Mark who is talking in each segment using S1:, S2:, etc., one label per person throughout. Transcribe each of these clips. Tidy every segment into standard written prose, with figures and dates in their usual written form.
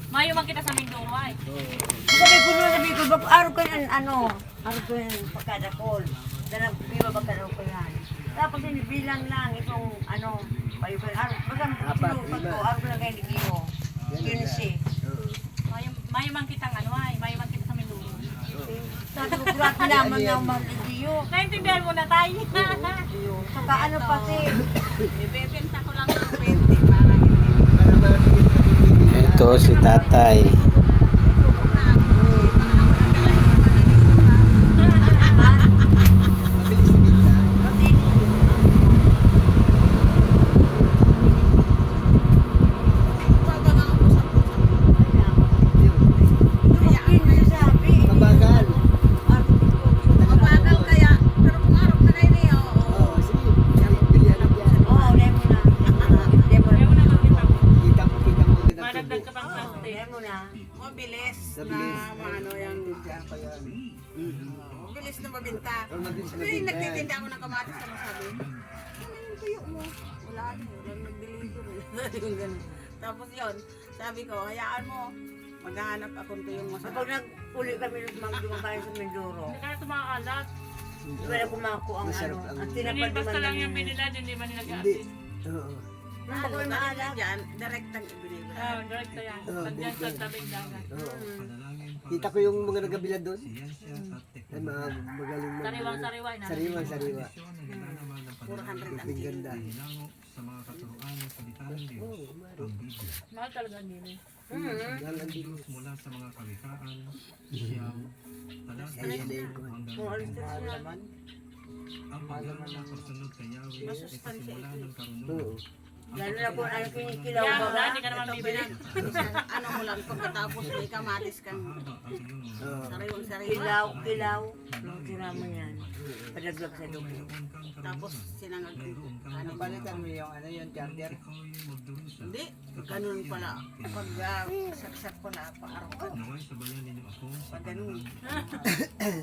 S1: Mayo man kita sa Mindoro ay.
S2: Sabi ko, araw ko yan, araw ko yan, pagkadakol. Dala, biba pagkadakol ko yan. Tapos bilang lang itong, bayo ko, araw ko lang kayo nagino. Yun si.
S1: Mayo man kitang mayo man kita sa Mindoro.
S2: Sabi ko, grabe naman ng Marlidio.
S1: Naintindihan mo na tayo.
S2: Saka pati.
S1: Ibebenta ko lang ng 20 para hindi.
S3: Ito si tatay.
S4: Mabilis na mabinta. Sabi, nagtitinda ako ng kamatis na masabi. Ano yung tuyo mo? Wala nag-deliver. Yung ganun. Tapos yun, sabi ko, hayaan mo. Maghahanap akong tuyong masarap.
S2: Kapag nag-uli kami dumabayan sa Mindoro,
S1: Hindi ka na tumakalat.
S2: di ba na kumako ang at
S1: Hindi
S2: tinapad
S1: basta lang yung
S2: naman.
S1: binila, hindi man nila gasin.
S2: Nang ako yung maalat.
S4: Dyan, direct ang ibinibig.
S1: Direct yan. Pagyan sa tabing dagat.
S5: Kita ko yung mga nagabilad doon. Ay, mga magaling mga...
S1: Sariwang-sariwa.
S5: Sariwang-sariwa.
S4: 400 ang
S5: Ang ganda.
S1: Mahal talaga nila.
S5: Galang din.
S4: masustansya ito.
S5: Oo.
S2: Lalo na kung kinikilaw
S1: Kaya
S2: ba
S1: wala, hindi ka naman
S4: Ito,
S1: bibili.
S4: ano mo lang, pagkatapos may kamatis kang sariwang-sariwa.
S2: Kilaw. Ang tira mo yan. Padaglag sa dugo.
S4: Tapos sinangag ko.
S5: Palitan mo yung charger.
S4: Hindi, ganun pala. Pag saksak ko na, paaraw ko. Pag ganun.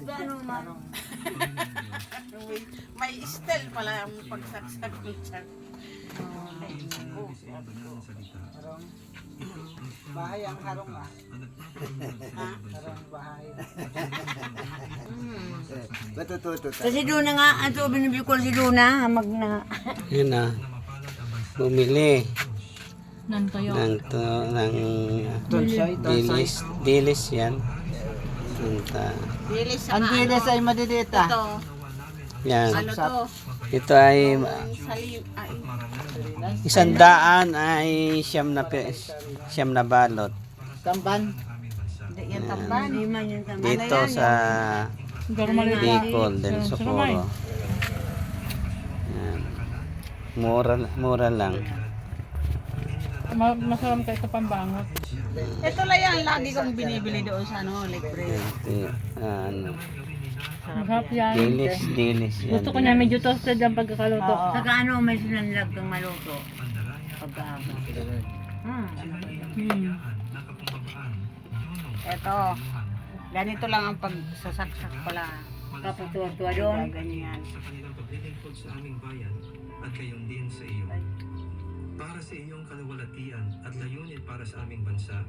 S2: Gano'ng marong?
S4: May style pala ang pagsaksak ko siya.
S5: Bahay ang harong ah.
S4: Ha?
S5: Harong bahay. Matututo tayo.
S2: Kasi doon na nga, ito binibili ko si Luna, na.
S3: Yun na. Bumili
S1: Nan kayo.
S3: ng dilis yan.
S4: Dilis sa
S5: Ang dilis ay madidita.
S4: Ito,
S3: Yan.
S4: ano to?
S3: Ito ay
S4: Salim, ay,
S3: 100 ay siyam na balot.
S5: Tamban.
S4: hindi yan tamban.
S2: Hindi man yung tama.
S3: Dito sa Bicol del Socorro. Yan. Mura lang.
S1: Masarap kayo sa pambangot.
S4: Ito lang yan, lagi kong binibili doon sa libre.
S1: Masarap yan.
S3: Dilis yan.
S1: Gusto ko niya medyo toasted ang pagkakaluto.
S2: Saka may sinanlag kang maluto. Pagkaaga.
S4: Ito, ganito lang ang pagsasaksak pala.
S2: Kapatuwa-tuwa doon.
S4: Ganyan.
S6: sa aming bayan at gayon din sa iyo. Para sa iyong kaluwalhatian at layunin para sa aming bansa,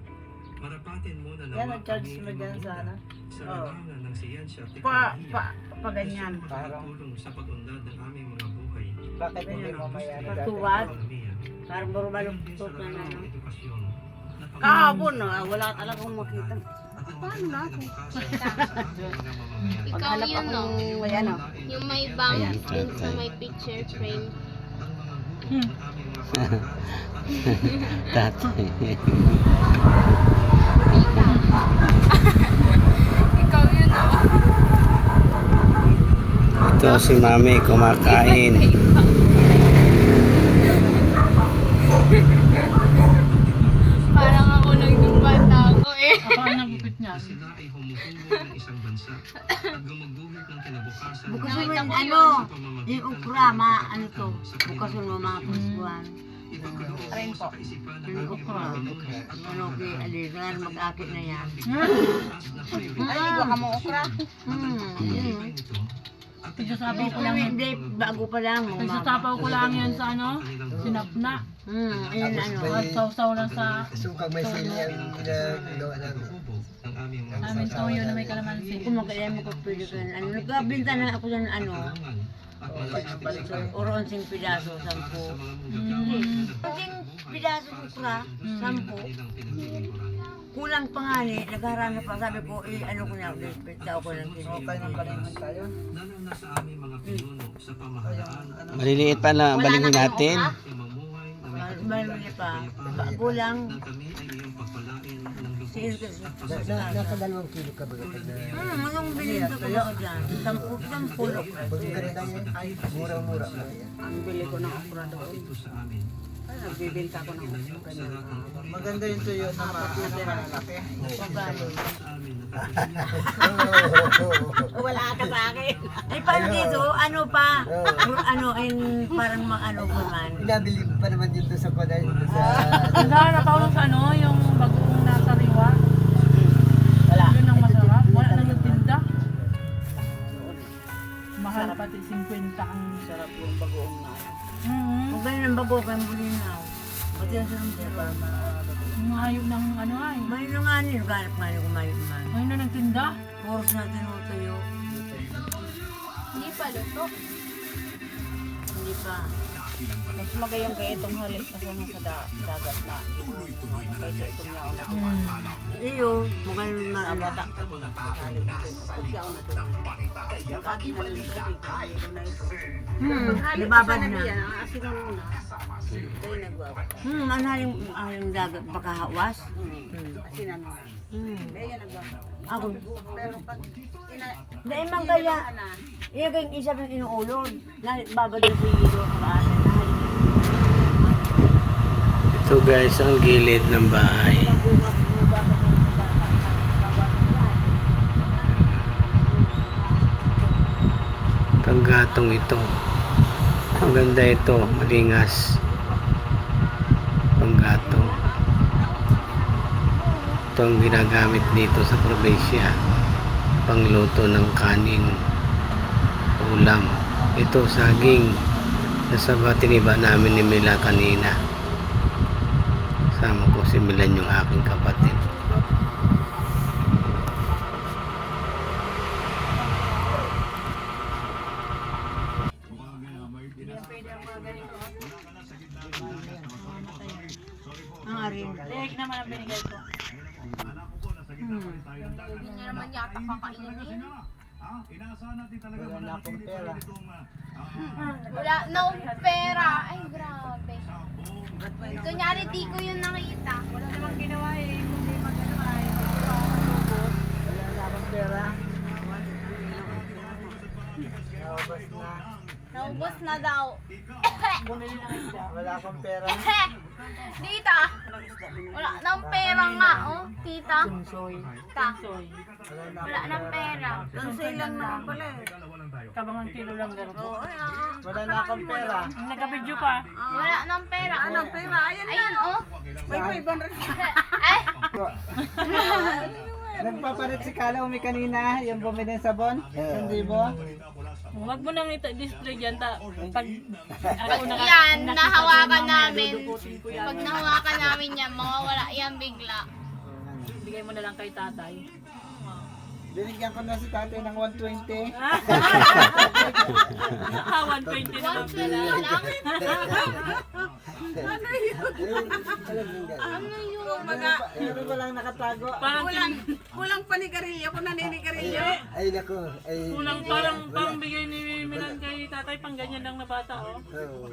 S6: marapatin mo na nawa kami sa larangan ng siyensya at
S4: Pa ganyan.
S6: tulong sa pag-unlad ng aming mga buhay.
S5: Bakit hindi mo maya
S2: Pagtuwad.
S6: Ekonomiya,
S2: Parang barubaluktot na na.
S6: ng edukasyon,
S4: Kahapon, wala talagang makita. Paano na ako?
S7: Ikaw
S4: Paghanap
S7: yun, no?
S4: akong may ano.
S7: Yung may bank dun sa may picture frame.
S3: Tatay.
S7: Ikaw yun, no?
S3: Ito si Mami kumakain.
S7: Parang ako nung yung bata ako eh.
S1: Ako ang nagupit niya.
S6: sila ay humuhungo ng isang bansa at gumuguhit ng kinabukasan
S2: Bukasun mo
S7: Nakita
S2: yung
S7: ko
S2: ano,
S6: pamamagitan
S2: yung
S6: ng
S2: ukra,
S6: pagtutulungan
S2: ano to, bukasun mo mga pusbuan.
S6: ipagkaloob mo sa kaisipan ng
S2: Yung
S6: aming
S2: ukra,
S6: mga Pinoy at
S2: ano, kay Aligan, mag-akit na yan.
S4: Ay, iba ka mo okra.
S2: Yun.
S6: nito
S1: Pagsasapaw ko lang.
S2: Hindi, bago pa lang.
S1: Pagsasapaw ko lang yan sa ano, sinapna.
S2: Ayun ano.
S1: Sausaw lang sa
S5: Sukang may sili ang ginagawa namin.
S6: Ang aming mga
S1: aming toyo na may kalamansi.
S2: Kung magkaya mo kapili ka, ano, nagkabinta na ako ng ano,
S6: at malapit
S2: or 11 pidaso, 10. Hindi, 11 pidaso kukra, 10.
S6: nilang pinaglilingkuran.
S2: Kulang pa nga ni, naghahanap pa, sabi ko, ano ko na, daw ko ng
S5: tayo.
S6: Lalo na sa aming mga pinuno sa pamahalaan
S3: Maliliit pa na balikin natin.
S6: ay mamuhay na may
S2: Marami pa, bago lang,
S6: nang kami ay iyong pagpalain ng
S2: si
S6: lubos
S2: Ilka.
S5: Nasa 2 kilo ka ba?
S2: Anong bilhin ko ko dyan? 10 pulo.
S5: Pag ganito yan, ay murang-mura na yan.
S4: Ang bili ko ng okra doon.
S6: ito sa amin.
S4: Ay, nagbibenta ko ng okra.
S6: Sa lahat ng oras
S5: Maganda yung tuyo na malaki.
S2: Pagkalo.
S6: sa amin na
S4: Wala ka sa akin.
S2: Ay, paano dito? Ano pa? Ano, ay parang ano pa man.
S5: Pinabili pa naman dito sa Panay.
S1: Ang na Paulo sa ano, yung bagong nasa riwa. Wala. Yun ang masarap. Wala nang nagtinda. Mahal pati 50 ang
S4: Sarap yung bagoong na.
S2: Kung ganyan ang bago, kaya muli na. Pati ang sarang sila.
S1: Mahayo ng ano ay.
S2: May nung nga nila, ganap nga nila kumain man.
S1: Ngayon na nagtinda.
S2: Oras na tinutuyo.
S7: Hindi pa luto.
S2: Hindi pa.
S4: Mas magayang kaya itong halik kasi nasa dagat na. Kaysa itong yaon na.
S2: Iyo, mukhang maabata. Nababad na.
S4: Ang asin na muna. Kaya nagbabata.
S2: Ang dagat pagkahawas.
S4: Asin na muna. Kaya nagbabata.
S2: Ako.
S4: Pero pag
S2: Dahil man kaya, iya kayong isa ng inuulod. Babad na sa iyo ang kaanan.
S3: Ito guys, ang gilid ng bahay. Panggatong ito. Ang ganda ito, malingas. Panggatong. Ito ang ginagamit dito sa probinsya. Pangluto ng kanin, ulam. Ito saging. Nasa batiniba namin ni Mila kanina. Sama ko si Milan, yung aking kapatid.
S2: Ang arin.
S1: Tek naman ang binigay ko.
S7: Hindi niya naman yata kakainin. Wala na akong pera. Ay, grabe. Kunyari, di ko yun nakita.
S1: Wala namang ginawa eh. Kundi mag-ano ay.
S7: Naubos na daw.
S1: Bumili na kayo siya.
S5: Wala akong pera.
S7: Tita. Wala nang pera nga, oh. Tita. Ta.
S1: Soy.
S7: Wala nang pera.
S4: Tansay lang naman pala eh.
S1: Kabangang kilo lang ganito.
S5: Wala na akong pera.
S1: Nagka-video pa.
S7: Wala nang pera.
S4: Anong pera? Ayan
S7: Ayun, oh.
S4: may 500.
S7: Ay.
S5: Nagpapalit si Kala umi kanina, yung bumili ng sabon. 1,000.
S1: Huwag mo nang display dyan. Pag ako
S7: Yan, nahawakan namin.
S1: dudukutin ko yan.
S7: Pag nahawakan namin yan, mawawala yan bigla.
S1: Bigay mo na lang kay tatay.
S5: Binigyan ko na si tatay ng 120.
S1: 120 na lang pala.
S7: lang?
S4: Ano yun? Kumbaga,
S5: Ano ba lang nakatago?
S1: Parang
S4: kulang pa ni Garillo. Kung naninigarilyo.
S5: Ay nako, ay
S1: kulang parang bigay ni Milan kay tatay pang ganyan lang na bata oh.
S5: oh.